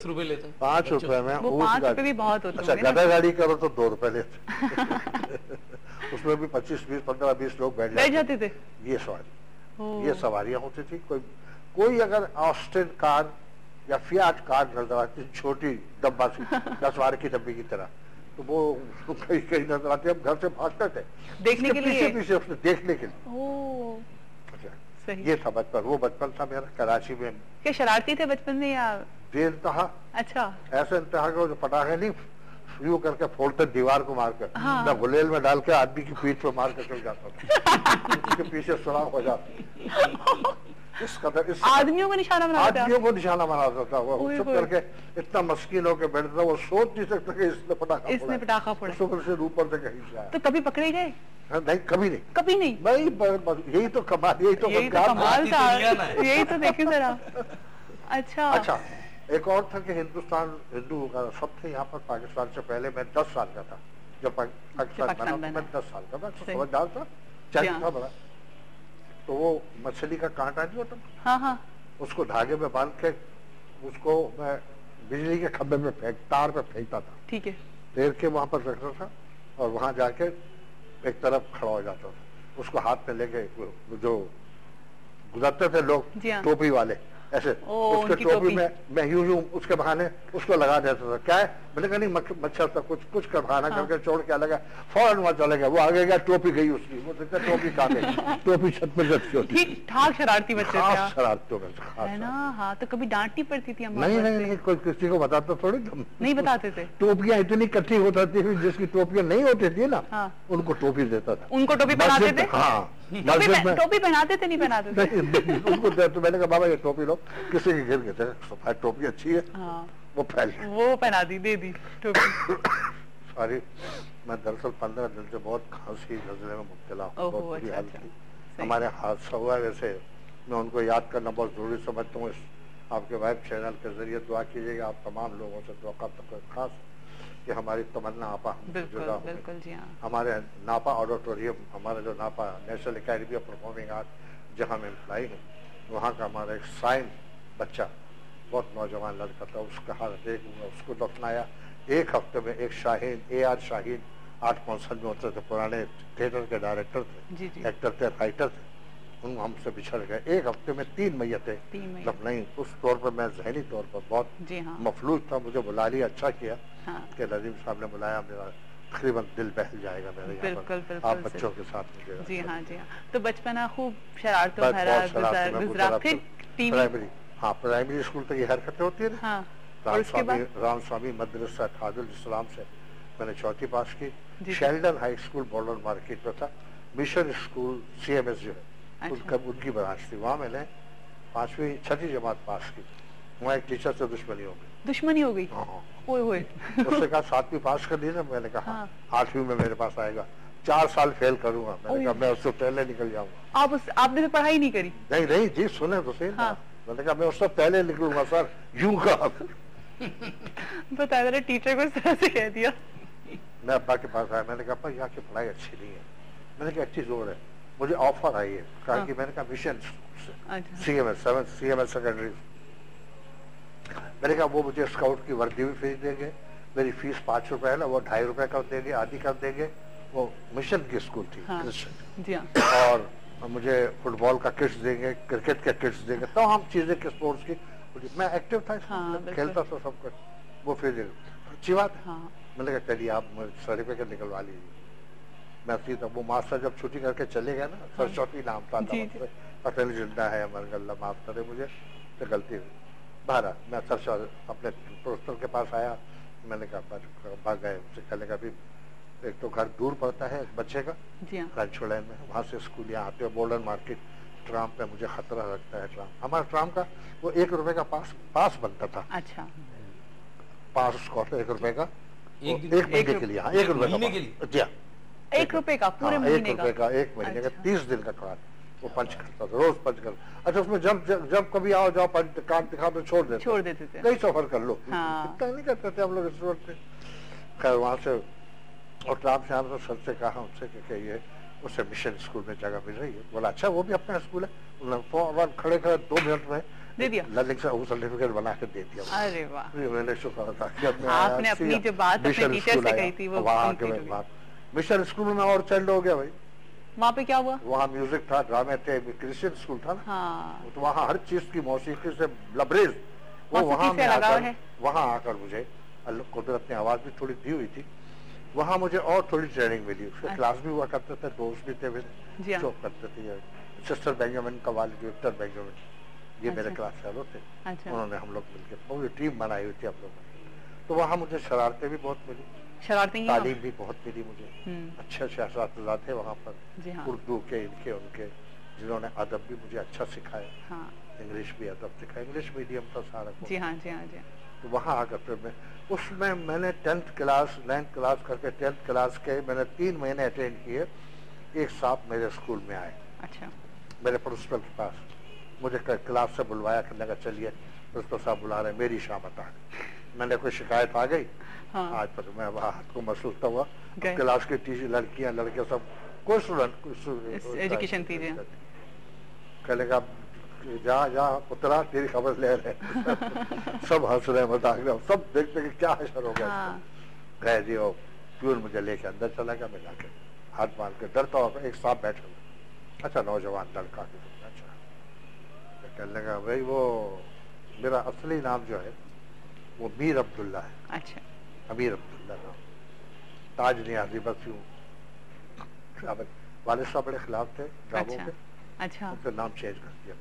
रुपए लेते हैं 5 रुपए में। वो 5 रुपए भी बहुत होते अच्छा, गधा गाड़ी करो तो 2 रुपए लेते उसमें भी 25, 20, 15, 20 लोग बैठ जाते थे। ये सवारियां होती थी। कोई अगर ऑस्टिन कार या फियाट कार नजर आती, छोटी डब्बा सी 10 बार की डब्बी की तरह, तो वो कहीं कहीं नजर आती। हम घर से भागते थे देखने के लिए, पीछे उसने देखने के लिए। सही। ये था बचपन, वो बचपन था मेरा कराची में। क्या शरारती थे बचपन में या बेइंतहा? अच्छा, ऐसे इंतहा को जो पटाखे नहीं यूं करके फोड़ते दीवार को मारकर, हाँ। मैं गुलेल में डाल के आदमी की पीठ पे मार कर चल जाता था उसके पीछे सुराख हो जाता। इस कदर आदमियों को निशाना बनाता था। आदमियों को निशाना बनाता था। वो चुप करके इतना मस्किन होकर बैठता था, वो सोच नहीं सकता कि इसने पटाखा फोड़ा। से ऊपर से कहीं से आया। तो कभी पकड़े गए? नहीं, कभी नहीं, कभी नहीं। यही तो कमाल, यही तो कमाल था, यही तो देखिए जरा। अच्छा, एक और था कि हिंदू का सब थे यहाँ पर। पाकिस्तान से पहले मैं 10 साल का था जब पाकिस्तान बना। मैं 10 साल का था, समझदार था, चाहिए था बड़ा। तो वो मछली का कांटा नहीं होता, हाँ, उसको धागे में बांध के उसको मैं बिजली के खंभे में तार पे फेंकता था। ठीक है। तैर के वहां पर रखता था और वहां जाके एक तरफ खड़ा हो जाता था। उसको हाथ में लेके जो गुजरते थे लोग, टोपी वाले, ऐसे उसके टोपी में मैं यूं उसके बहाने उसको लगा देता था। क्या है? मैंने कहा नहीं, मच्छर था, कुछ का बहाना करके छोड़ के लगा, फौरन वहां चले गया। वो आगे गया, टोपी गई उसकी। वो देखता टोपी कहाँ गई? टोपी छत पर रखी होती। ठीक ठाक शरारती बच्चे थे, शरारतों में है ना। हाँ, तो कभी डांटनी पड़ती थी? नहीं, कोई किसी को बताता थोड़ी, नहीं बताते थे। टोपियां इतनी इकट्ठी होती थी, जिसकी टोपियां नहीं होती थी ना, उनको टोपी देता था। उनको टोपी पहनाते थे? हाँ, टोपी पहनाते थे? नहीं पहनाते थे उनको। तो मैंने कहा बाबा ये टोपी लो, किसी के गिर गए, सफेद टोपी अच्छी है, वो पहना दी, दे दी टोपी। सॉरी, मैं दरअसल 15 दिन से बहुत खांसी नजले में मुब्तला हूँ, बहुत बुरी हालत थी। हमारे हादसा हुआ, वैसे मैं उनको याद करना बहुत जरूरी समझता हूँ। आपके वेब चैनल के जरिए दुआ कीजिएगा आप तमाम लोगों से, तो खास कि हमारी तमन्ना आपा जुदा हो। बिल्कुल जी हाँ। हमारे नापा ऑडिटोरियम, हमारा जो नापा national academy of performing art जहाँ हम एम्प्लॉई हैं, वहाँ का हमारा एक साइन बच्चा, बहुत नौजवान लड़का था, उसका हाल देखूंगा, उसको दफनाया। एक हफ्ते में एक शाहीन, AR शाहीन, 8 कौंसल में होते थे, पुराने थिएटर के डायरेक्टर थे, एक्टर थे, राइटर थे, उन हमसे बिछड़ गए। एक हफ्ते में 3 मैयतें दफनाई। उस तौर पर मैं जहनी तौर पर बहुत मफलूज था। मुझे बुला लिया, अच्छा किया कि नजीम साहब ने बुलाया। मेरा तकरीबन दिल बहल जाएगा मेरे यहाँ पर आप बच्चों के साथ मुझे। जी हाँ। तो बचपना खूब शरारतों भरा गुजरा। फिर प्राइमरी, हाँ, प्राइमरी स्कूल तक ये हरकतें होती है। हाँ। राम स्वामी मदरसा ताजुल इस्लाम से मैंने 4वीं पास की। Sheldon high school border market में था। मिशन स्कूल CMS जो है, उनकी ब्रांच थी, वहाँ मैंने 5वीं 6वीं जमात पास की। वहाँ एक टीचर से दुश्मनी हो गई। उसने कहा 7वीं पास कर दी ना। मैंने कहा 8वीं में मेरे पास आएगा, 4 साल फेल करूंगा। मैंने कहा मैं उससे पहले निकल जाऊंगा। आपने पढ़ाई नहीं करी? नहीं जी, सुने तो सही। मैंने कहा मैं उससे पहले निकलूंगा सर, यूं कहा। बता रहे टीचर को इस तरह से कह दिया। मैं अब्बा के पास आया, मैंने कहा अब्बा यहाँ की पढ़ाई अच्छी नहीं है। मैंने कहा अच्छी जोर है, मुझे ऑफर आई है। कहा कि मैंने कहा मिशन CMS सेकेंडरी। मैंने कहा वो मुझे स्काउट की वर्दी भी फीस देंगे, मेरी फीस 5 रुपए है ना, वो 2.5 रुपए कर देंगे, आधी कर देंगे। वो मिशन की स्कूल थी। जी हाँ। और मुझे फुटबॉल का किट्स देंगे, क्रिकेट के किट्स देंगे, तो हम चीजें के स्पोर्ट्स की। मैं एक्टिव था, खेलता था सब कुछ। वो फिर अच्छी बात है। मैंने कहा चलिए आप सर्टिफिकेट निकलवा लीजिए। मैं सीधा वो मास्टर जब छुट्टी करके चले गए ना, सरस्वती नाम था, पता नहीं जिंदा है हमारे, अल्लाह माफ करे मुझे, तो गलती हुई। बाहर मैं सर अपने प्रोफेसर के पास आया। मैंने कहा भाग गए, कहने का भी एक तो घर दूर पड़ता है बच्चे का, रंचो लाइन में, वहाँ से स्कूल यहाँ आते हो बॉर्डर मार्केट, ट्राम पे मुझे खतरा लगता है। ट्राम, हमारा ट्राम का वो 1 रुपए का पास बनता था। अच्छा। पास उसको 1 रुपए का, एक महीने के लिए। हाँ, 1 रुपए का जी हाँ, 1 रुपए का पूरे महीने का, 1 महीने का 30 दिन का कार्ड वो पंच करता था, रोज पंच कर। अच्छा, उसमें जब कभी आओ जाओ कार्ड दिखा तो छोड़ देते थे, कई सफर कर लो। इतना नहीं करते थे हम लोग इस वक्त। खैर वहाँ से और ट्राम से हमने सर से कहा उनसे कि ये उसे मिशन स्कूल में जगह मिल रही है। बोला अच्छा वो भी अपना स्कूल है। खड़े 2 मिनट में दे दिया, लर्निंग से वो सर्टिफिकेट बना के दे दिया। अरे वाह, मैंने शुक्र था कि आपने अपनी जो बात अपने टीचर से कही थी वो वहाँ के बाद मिशन स्कूल में और चेंज हो गया भाई। वहाँ पे क्या हुआ? वहाँ म्यूजिक था, ड्रामे थे, क्रिश्चियन स्कूल था ना। हाँ। तो वहाँ हर चीज की मौसीकी से लबरेज वो वहाँ आकर मुझे कुदरत ने आवाज भी थोड़ी दी हुई थी, वहाँ मुझे और थोड़ी ट्रेनिंग मिली। उसके क्लास भी हुआ करते थे, दोस्त भी थे, शो करते थे। सिस्टर बेंजामिन का वालिद विक्टर बेंजामिन, ये मेरे क्लास फेलो थे। उन्होंने हम लोग मिलकर पूरी टीम बनाई हुई थी हम लोग। तो वहाँ मुझे शरारतें भी बहुत मिली, तालीम भी बहुत मिली मुझे। अच्छे अच्छे असातिज़ा थे वहाँ पर, उर्दू के, इनके उनके, जिन्होंने अदब भी मुझे अच्छा सिखाया। इंग्लिश भी अदब सिखाया, इंग्लिश मीडियम था सारा कुछ। जी हाँ, जी हाँ, जी। तो वहाँ आकर फिर मैं उसमें मैंने 10th क्लास 9th क्लास करके 10th क्लास के मैंने 3 महीने अटेंड किए। एक साहब मेरे स्कूल में आए, अच्छा, मेरे प्रिंसिपल के पास, मुझे क्लास से बुलवाया, कहने का चलिए प्रिंसिपल साहब बुला रहे, मेरी शामत आ गई। मैंने कोई शिकायत आ गई। आज पर मैं हाथ को महसूस हुआ। क्लास की टीचर, लड़कियां लड़के सब, कोई स्टूडेंट एजुकेशन थी, कहलेगा जा जा पुत्रा तेरी खबर ले रहे सब हंस रहे, मजाक रहे, सब देखते कि क्या असर हो गया। गए जी, और प्यून मुझे लेके अंदर चला गया। मैं जाके हाथ बांध के डरता हुआ, एक साहब बैठे हुए, अच्छा नौजवान लड़का, अच्छा, कहने लगा भाई वो मेरा असली नाम जो है वो मीर अब्दुल्ला है। अच्छा, अमीर अब्दुल्ला नाम, ताज नियाजी, बस यूं। वालिद साहब बड़े खिलाफ थे ड्रामों के, अच्छा, उनका नाम चेंज कर दिया।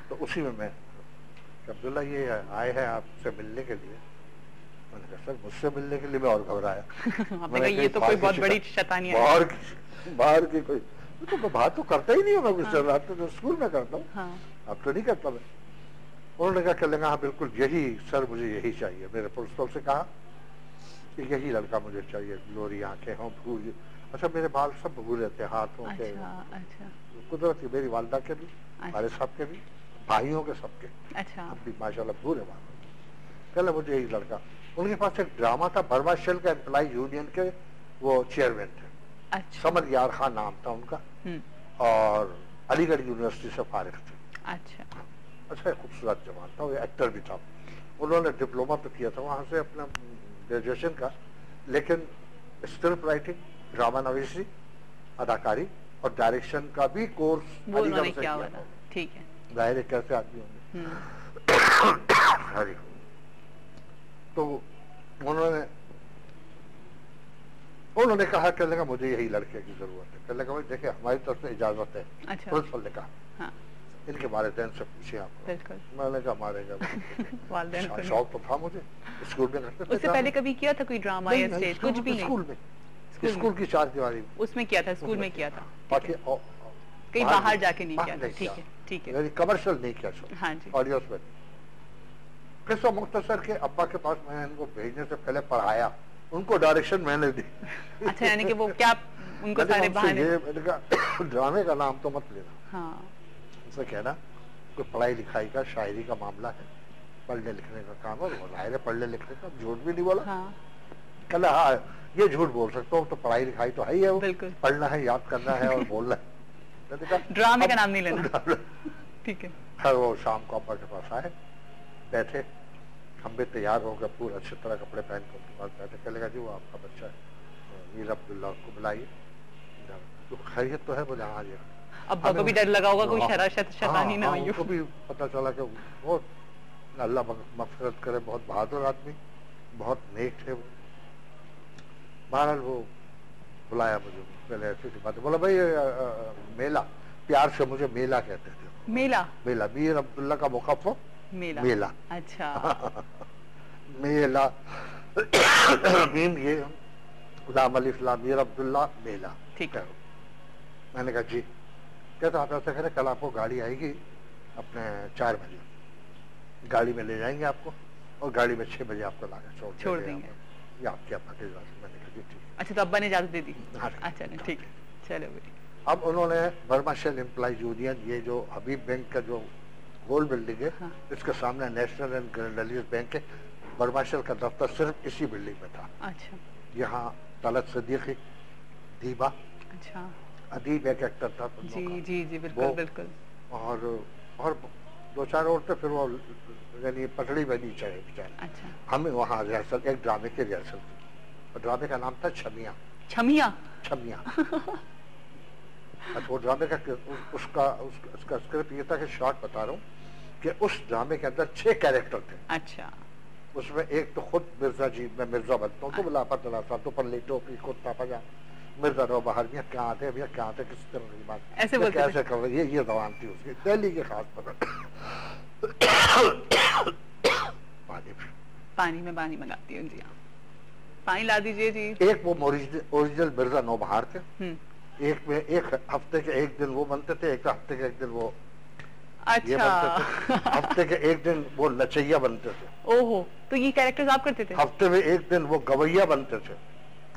तो उसी में मैं, अब्दुल्ला ये आए हैं आपसे मिलने के लिए। मैंने कहा सर मुझसे मिलने के लिए? मैं और घबराया। मैंने ये तो कोई बहुत बड़ी शैतानी है, बाहर की कोई तो बात तो करता ही नहीं हूँ मैं, कुछ तो स्कूल में करता हूँ, अब तो नहीं करता मैं। उन्होंने कहा चलेगा, हाँ बिल्कुल यही सर, मुझे यही चाहिए। मेरे प्रिंसिपल से कहा कि यही लड़का मुझे चाहिए, ग्लोरी आंखें हों, भूल, अच्छा मेरे बाल सब भूले थे हाथों के, कुदरत की, मेरी वालदा के भी, हमारे साहब के भी, भाइयों के सबके, अच्छा, अब भी माशाल्लाह भूले बाल। कहला मुझे यही लड़का। उनके पास एक ड्रामा था, बर्मा शेल का एम्प्लॉय यूनियन के वो चेयरमैन थे, अच्छा, समद यार खान नाम था उनका, और अलीगढ़ यूनिवर्सिटी से फारिग थे। अच्छा, अच्छा खूबसूरत जवान था, वो एक्टर भी था। उन्होंने डिप्लोमा तो किया था वहां से अपना ग्रेजुएशन का, लेकिन स्क्रिप्ट राइटिंग, ड्रामा नवीसी, अदाकारी और डायरेक्शन का भी कोर्स अलीगढ़ से किया था। ठीक है, जाहिर है कैसे आदमी होंगे। तो उन्होंने कहा, कहने लगा मुझे यही लड़के की जरूरत है। कहने लगा भाई देखिए हमारी तरफ से इजाजत है। अच्छा, प्रिंसिपल ने कहा, हाँ, इनके वालिदैन से पूछिए आप। मैंने कहा हमारे शौक तो था मुझे, स्कूल में करते थे। उससे पहले कभी किया था कोई ड्रामा या स्टेज? कुछ भी नहीं, स्कूल में, स्कूल की 4 दीवारी में उसमें किया था, स्कूल में किया था, बाकी कहीं बाहर जाके नहीं किया था। ठीक है, ठीक है, कमर्शियल नहीं किया। हाँ जी, ऑडियोस में। किस्सा मुख्तसर के अब्बा के पास मैंने इनको भेजने से पहले पढ़ाया, उनको डायरेक्शन मैंने दी। अच्छा, यानी कि वो क्या उनको सारे बहाने, ड्रामे का नाम तो मत लेना, हाँ, उनसे कहना कोई पढ़ाई लिखाई का, शायरी का मामला है, पढ़ने लिखने का काम है, वो जाहिर है पढ़ने लिखने का, झूठ भी नहीं बोला। हाँ, कहला हाँ ये झूठ बोल सकता हूँ, तो पढ़ाई लिखाई तो है ही है, वो पढ़ना है, याद करना है और बोलना है, ड्रामे का नाम नहीं लेना। ठीक है। हर वो शाम को अब्बा के पास आए, बैठे, हम भी तैयार हो गए, पूरा अच्छी तरह कपड़े पहन कर उनके पास बैठे। कहलेगा जी वो आपका बच्चा है मीर अब्दुल्ला, को बुलाइए। तो खैरियत तो है? बोले हाँ जी। अब्बा को भी डर लगा होगा कोई शैतानी ना हुई हो। उनको भी पता चला कि बहुत, अल्लाह मग़फ़िरत करे, बहुत बहादुर आदमी, बहुत नेक थे वो। बहरहाल वो बुलाया मुझे, पहले ऐसी सी बात बोला, भाई मेला, प्यार से मुझे मेला कहते थे। मेला? मेला, मीर अब्दुल्ला का मुखफ़्फ़फ़ मेला। मेला, अच्छा। मेला मीम ये लाम अलिफ लाम, मीर अब्दुल्ला मेला। ठीक है। मैंने कहा जी। कहता आप ऐसा करें, कल आपको गाड़ी आएगी अपने 4 बजे, गाड़ी में ले जाएंगे आपको, और गाड़ी में 6 बजे आपको लाकर छोड़ देंगे। ये आपके अब्बा की इजाज़त। मैंने कहा जी ठीक। अच्छा, तो अब्बा ने इजाज़त दे दी? अच्छा, ठीक है, चलो। अब उन्होंने बर्मा शेल एम्प्लॉय यूनियन, ये जो हबीब बैंक का जो गोल बिल्डिंग है, हाँ, इसके सामने नेशनल एंड ग्रैंडलीज बैंक है, बर्मा शेल का दफ्तर सिर्फ इसी बिल्डिंग में था। अच्छा। यहाँ तलत सिद्दीकी, दीबा, अच्छा, अदीब एक एक्टर था, जी जी जी, बिल्कुल बिल्कुल, और दो चार औरतें, फिर वो यानी पटड़ी में नीचे है बेचारे। अच्छा। हमें वहाँ रिहर्सल, एक ड्रामे की रिहर्सल थी, और ड्रामे का नाम था छमिया। छमिया? छमिया। अच्छा, वो ड्रामे का उसका स्क्रिप्ट ये था कि शॉर्ट बता रहा हूँ कि उस ड्रामे के अंदर 6 कैरेक्टर थे। अच्छा। उसमें एक तो खुद मिर्जा जी, मैं मिर्जा बनता हूँ, तो बोला पतला सा, तो पल्ली टोपी, कुर्ता पजामा, मिर्जा रो बाहर, भैया क्या आते हैं, भैया क्या आते हैं, किस तरह की बात, ऐसे बोलते कैसे कर रहे, ये जबान थी उसकी, दिल्ली की खास पकड़। पानी में पानी मंगाती हूँ जी, पानी ला दीजिए जी। एक वो ओरिजिनल मिर्जा नौबहार थे, एक में एक हफ्ते के एक दिन वो बनते थे, एक हफ्ते के एक दिन वो अच्छा। ये बनते थे, हफ्ते के एक दिन वो लचैया बनते थे। ओहो, तो ये कैरेक्टर्स आप करते थे? हफ्ते में एक दिन वो गवैया बनते थे,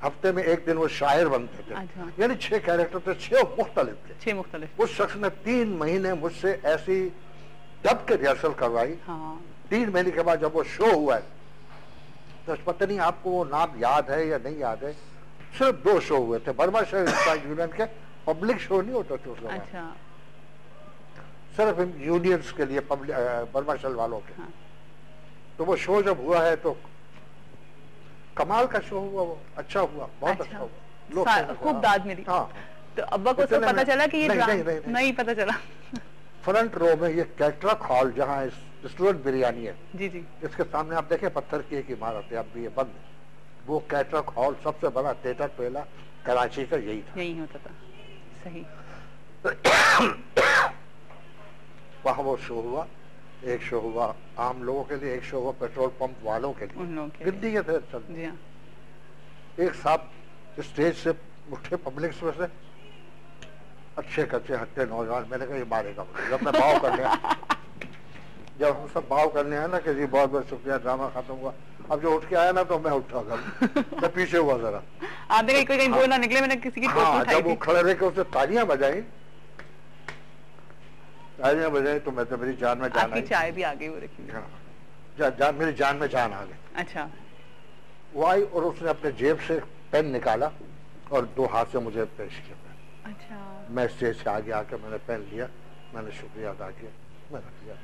हफ्ते में एक दिन वो शायर बनते थे। अच्छा। यानी 6 कैरेक्टर थे, 6 मुख्तलिफ थे। 6 मुख्तलिफ। उस शख्स ने 3 महीने मुझसे ऐसी डब के रिहर्सल करवाई। हाँ। 3 महीने के बाद जब वो शो हुआ है, तो पता नहीं आपको वो नाम याद है या नहीं याद है, सिर्फ 2 शो हुए थे बर्मा शहर यूनियन के, पब्लिक शो नहीं होता था उस समय। अच्छा। सिर्फ यूनियंस के लिए, पब्लिक बर्मा शहर वालों के। हाँ। तो वो शो जब हुआ है तो कमाल का शो हुआ, वो अच्छा हुआ, बहुत अच्छा हुआ, खूब दाद मिली। हाँ। तो अब्बा को तो पता चला कि ये नहीं पता चला। फ्रंट रो में ये कैटरक हॉल जहाँ रेस्टोरेंट बिरयानी है, जी जी, इसके सामने आप देखें पत्थर की एक इमारत है, अब भी ये बंद है। वो कैटरक हॉल सबसे बड़ा थिएटर पहला कराची का यही था, यही होता था। सही। वहाँ वो शो हुआ, एक शो हुआ आम लोगों के लिए, एक शो हुआ पेट्रोल पंप वालों के लिए, गिनती के थे। एक साहब स्टेज से उठे पब्लिक में से, अच्छे कच्चे हट्टे नौजवान, मैंने कहा ये मारेगा मुझे। जब मैं भाव करने जब हम सब भाव करने आए ना कि जी बहुत बहुत शुक्रिया, ड्रामा खत्म हुआ, अब जो उठ के आया ना तो मैं उठा कर मैं पीछे हुआ जरा, आपने कहीं बोल ना निकले, मैंने किसी की टोपी उठाई जब वो खड़े रहे के उसने तालियां बजाई तो मैं तो मेरी जान में जान आई। चाय भी आ गई वो रखी। मेरी जान में जान आ गई। अच्छा। वो आई और उसने अपने जेब से पेन निकाला और 2 हाथ से मुझे पेश किया। अच्छा। मैं स्टेज से आगे आकर मैंने पेन लिया, मैंने शुक्रिया अदा किया, मैं रख लिया।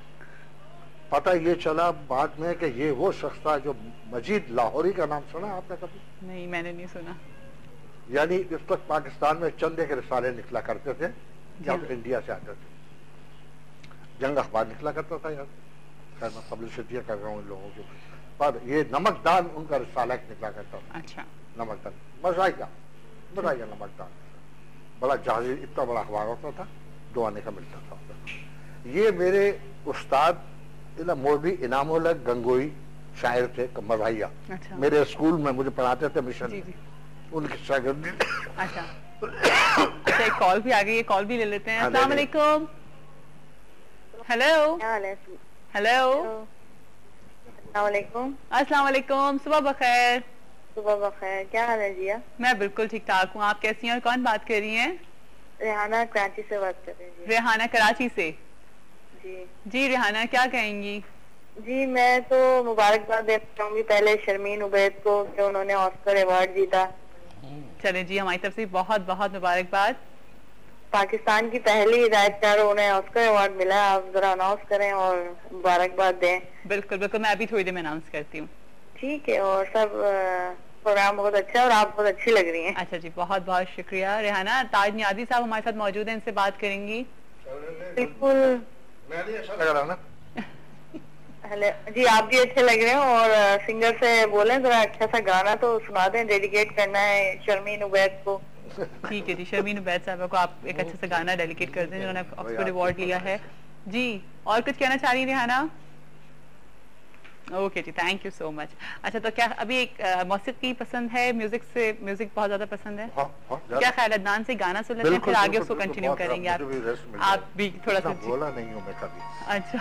पता ये चला बाद में कि ये वो शख्स था जो मजीद लाहौरी का नाम सुना आपने कभी? नहीं, मैंने नहीं सुना। यानी इस वक्त पाकिस्तान में चंद के रिसाले निकला करते थे जब इंडिया से आते थे, जंग अखबार निकला करता था यार, खैर मैं पब्लिसिटी कर रहा हूँ इन लोगों के, पर ये नमकदान उनका रिसाला निकला करता था। अच्छा। नमकदान मज़ाइका नमकदान, बड़ा जहाज, इतना बड़ा अखबार होता था, 2 आने का मिलता था। ये मेरे उस्ताद मौलवी इनामुल्लाह गंगोई शायर थे मज़ाहिया। अच्छा। मेरे स्कूल में मुझे पढ़ाते थे मिशन में, उनके शागिर्द। अच्छा। अच्छा, एक कॉल भी आ गई है, कॉल भी ले लेते हैं। अस्सलाम वालेकुम। हेलो हेलो, अस्सलाम वालेकुम, सुबह बखैर। सुबह बखैर, क्या हाल है जिया? मैं बिल्कुल ठीक ठाक हूँ, आप कैसी हैं और कौन बात कर रही हैं? रेहाना कराची से बात कर रही हूँ। रेहाना कराची से? जी जी। रेहाना क्या कहेंगी? जी मैं तो मुबारकबाद देना चाहूंगी पहले शर्मीन उबैद को कि उन्होंने ऑस्कर अवार्ड जीता। चले जी, हमारी तरफ से बहुत बहुत मुबारकबाद। पाकिस्तान की पहली हिदायतकार उन्हें ऑस्कर अवार्ड मिला, आप जरा अनाउंस करें और मुबारकबाद दें। बिल्कुल बिल्कुल, मैं अभी थोड़ी देर में अनाउंस करती हूँ। ठीक है, और सब प्रोग्राम बहुत अच्छा है और आप बहुत अच्छी लग रही हैं। अच्छा जी, बहुत बहुत शुक्रिया। रेहाना, ताज नियाज़ी साहब हमारे साथ मौजूद हैं, इनसे बात करेंगी। बिल्कुल, मैं नहीं अच्छा लग रहा ना? हेलो जी, आप भी अच्छे लग रहे हो, और सिंगर से बोलें जरा अच्छा सा गाना तो सुना दें, डेडिकेट करना है शर्मीन उबैद को। ठीक है जी, शर्मीन उबैद साहब को आप एक अच्छा सा गाना डेडिकेट कर दें, जिन्होंने ऑस्कर अवार्ड लिया है जी। और कुछ कहना चाह रही हैं Rehana? Okay ji, thank you so much. अच्छा, तो क्या अभी एक मौसीकी पसंद है, म्यूजिक बहुत ज्यादा पसंद है? क्या ख्याल है, अदनान से गाना सुन लेते हैं, फिर आगे उसको कंटिन्यू करेंगे। आप भी थोड़ा सा बोला नहीं हूँ मैं कभी। अच्छा।